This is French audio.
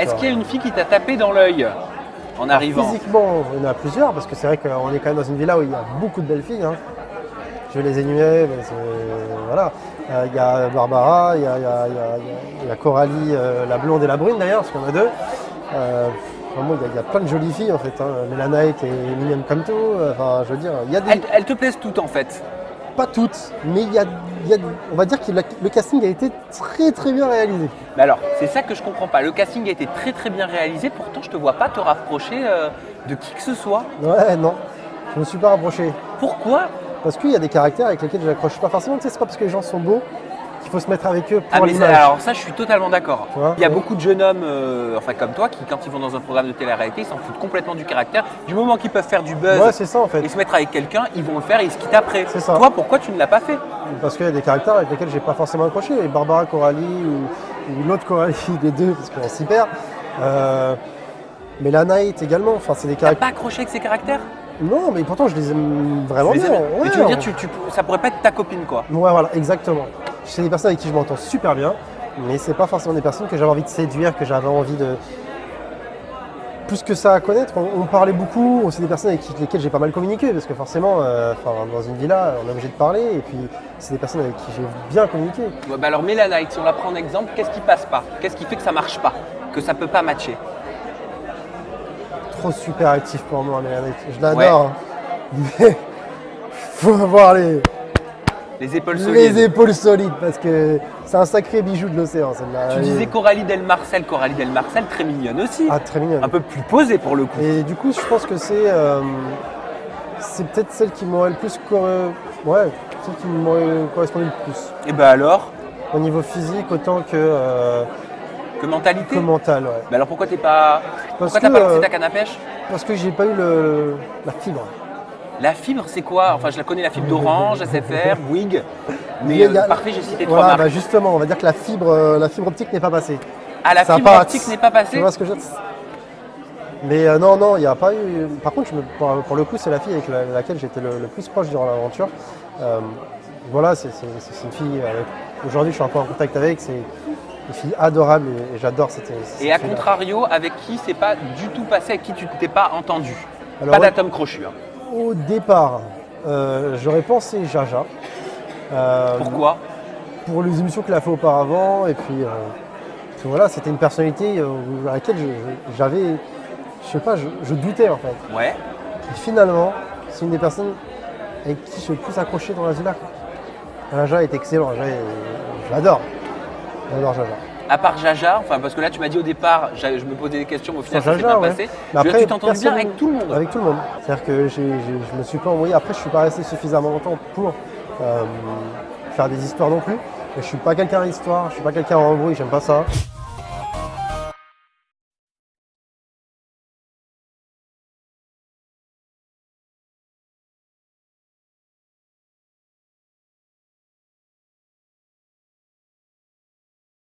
est-ce qu'il y a une fille qui t'a tapé dans l'œil en arrivant? Physiquement, il y en a plusieurs, parce que c'est vrai qu'on est quand même dans une villa où il y a beaucoup de belles filles. Hein. Je vais les énumérer, mais voilà. Il y a Barbara, il y a Coralie, la blonde et la brune d'ailleurs, parce qu'il y en a deux. Vraiment, il y a plein de jolies filles en fait. Hein. Melanite et Eminem comme tout. Enfin, je veux dire, il y a des... Elles te plaisent toutes en fait? Pas toutes, mais on va dire que le casting a été très très bien réalisé. Mais alors, c'est ça que je comprends pas. Le casting a été très très bien réalisé, pourtant je te vois pas te rapprocher de qui que ce soit. Ouais, non, je me suis pas rapproché. Pourquoi? Parce qu'il y a des caractères avec lesquels je n'accroche pas forcément. Tu sais, c'est pas parce que les gens sont beaux qu'il faut se mettre avec eux pour l'image. Alors ça, je suis totalement d'accord. Il y a Ouais. beaucoup de jeunes hommes, enfin comme toi, qui quand ils vont dans un programme de télé-réalité, ils s'en foutent complètement du caractère. Du moment qu'ils peuvent faire du buzz Ouais, c'est ça en fait. et se mettre avec quelqu'un, ils vont le faire et ils se quittent après. C'est ça. Toi, pourquoi tu ne l'as pas fait? Parce qu'il y a des caractères avec lesquels j'ai pas forcément accroché. Et Barbara, Coralie ou l'autre Coralie, les deux, parce qu'on s'y perd. Melanite également. Enfin, c'est des T'as caractères. pas accroché avec ces caractères? Non, mais pourtant je les aime vraiment Tu les bien. aimes. Mais Ouais, tu veux dire, ça pourrait pas être ta copine quoi? Ouais, voilà, exactement. C'est des personnes avec qui je m'entends super bien, mais c'est pas forcément des personnes que j'avais envie de séduire, que j'avais envie de. Plus que ça à connaître, on parlait beaucoup, c'est des personnes avec lesquelles j'ai pas mal communiqué, parce que forcément, dans une villa, on est obligé de parler, et puis c'est des personnes avec qui j'ai bien communiqué. Ouais, bah alors Melanite, si on la prend en exemple, qu'est-ce qui passe pas? Qu'est-ce qui fait que ça marche pas? Que ça peut pas matcher? Trop super actif pour moi, Mélanie. Je l'adore, hein. Mais faut avoir les épaules solides. épaules solides, parce que c'est un sacré bijou de l'océan, celle-là. Tu disais Coralie Del Marcel, très mignonne aussi. Ah, très mignonne. Un peu plus posée pour le coup. Et du coup, je pense que c'est peut-être celle qui m'aurait le plus celle qui m'aurait correspondu le plus. Et bah alors? Au niveau physique, autant que mentalité? mental, ouais. Mais alors pourquoi t'es pas. Parce Pourquoi t'as que, pas lancé ta canne à pêche? Parce que j'ai pas eu la fibre. La fibre, c'est quoi? Enfin, je la connais, la fibre d'Orange, SFR, Bouygues. Mais Il y a- parfait, j'ai cité trois Voilà, marques. bah justement, on va dire que la fibre optique n'est pas passée. Ah, la Ça a fibre pas- optique n'est pas Tu passée? vois ce que je veux dire? Mais non, il n'y a pas eu. Par contre, pour le coup, c'est la fille avec laquelle j'étais le plus proche durant l'aventure. Voilà, c'est une fille. Aujourd'hui, je suis encore en contact avec. C'est une fille adorable et j'adore cette Et à fille-là. contrario, avec qui c'est pas du tout passé, avec qui tu t'es pas entendu? Alors, Pas d'atome crochu. Hein. Au départ, j'aurais pensé Jaja. Pourquoi? Pour les émissions qu'elle a fait auparavant. Et puis voilà, c'était une personnalité à laquelle j'avais. Je sais pas, je doutais en fait. Ouais. Et finalement, c'est une des personnes avec qui je suis le plus accroché dans la villa. Jaja est excellent, je l'adore. J'adore Jaja. À part Jaja, enfin parce que là tu m'as dit au départ, je me posais des questions, mais au final Sans ça s'est Jaja, bien ouais. passé. Mais Je veux dire, tu t'entends bien personne- avec tout le monde. Avec tout le monde. C'est-à-dire que je me suis pas envoyé. Après, je suis pas resté suffisamment longtemps pour faire des histoires non plus. Mais je suis pas quelqu'un à l'histoire, je suis pas quelqu'un à embrouille, j'aime pas ça.